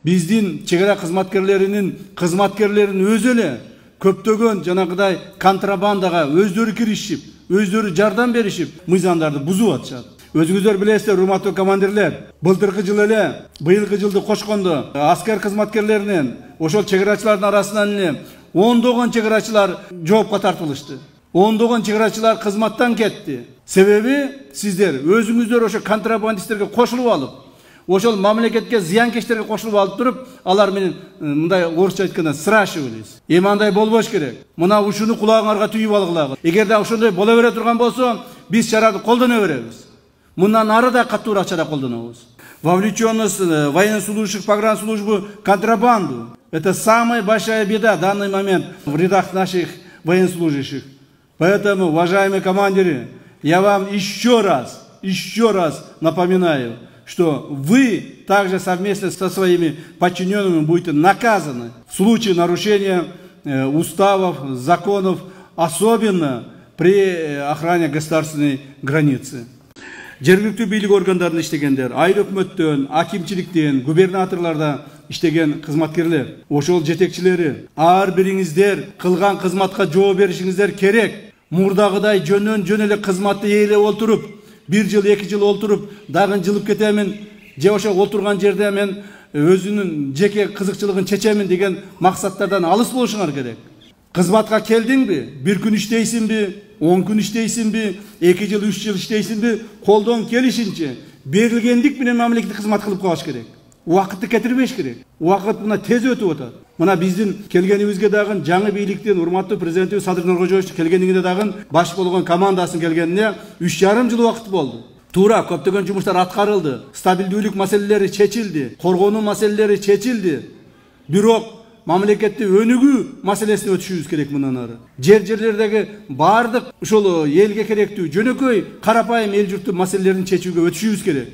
биздин чегара кызматкерлерин өзү эле көптөгөн жанагыдай контрабандага өздөрү киришип, өздөрү жардам беришип, мыйзамдарды бузуп атышат. Өзүңүздөр билесиздер, урматтуу командирлер, быйылкы жылды кошкондо аскер кызматкерлеринен, ошол чегарачылардын арасынан эле ондогон чегарачылар жоопко тартылышты. Ондогон чегарачылар кызматтан кетти. Себеби сиздер өзүңүздөр ошо контрабандисттерге кошулуп алып, ошол мамлекетке зыянкечтерге кошулуп алып туруп, алар менен мындай орусча айтканда сращивались. Эми андай болбош керек. Мына ушуну кулагыңарга түйүп алгылагы. Эгерде ошондой боло бере турган болсо, биз чараны колдоно беребиз. Мындан ары да катуураак чара колдонобуз. Вовлеченность военнослужащих погранслужбы в контрабанду – это самая большая беда в данный момент в рядах наших военнослужащих. Поэтому, уважаемые командиры, я вам еще раз напоминаю, что вы также совместно со своими подчиненными будете наказаны в случае нарушения уставов, законов, особенно при охране государственной границы. Жергиликтүү бийлик органдарында иштегендер, айыл өкмөттөн, акимчиликтен, губернаторларда иштеген кызматкерлер, ошол жетекчилери, ар бириңиздер кылган кызматка жооп беришиңиздер керек. Мурдагыдай жөн эле кызматты ээлеп олтуруп, 1 жыл, 2 жыл олтуруп, дагы жылып кетемин, же ошо олтурган жерде мен өзүнүн жеке кызыкчылыгын чечемин деген максаттардан алыс болушуңар керек. Кызматка келдиңби? 1 күн иштейсиңби? 10 күн иштейсиңби? 2 жыл, 3 жыл иштейсиңби? Колдон келишинче берилгендик менен мамлекеттик кызмат кылып коюш керек. Убакытты кетирбеш керек. Убакыт мына тез өтүп атат. Мына биздин келгенибизге дагы жаңы бийликтин урматтуу президентибиз Садыр Нуркожоевич келгенине дагы баш болгон командасын келгенине 3,5 жыл убакыт болду. Туура көптөгөн жумуштар аткарылды. Стабилдүүлүк маселелери чечилди, коргонуу маселелери чечилди. Бирок мамлекетти өнүгүү маселесине өтүшүбүз керек мындан ары. Жерлердеги бардык ушул элге керектүү жөнөкөй карапайым эл журттун маселелерин чечүүгө өтүшүбүз керек.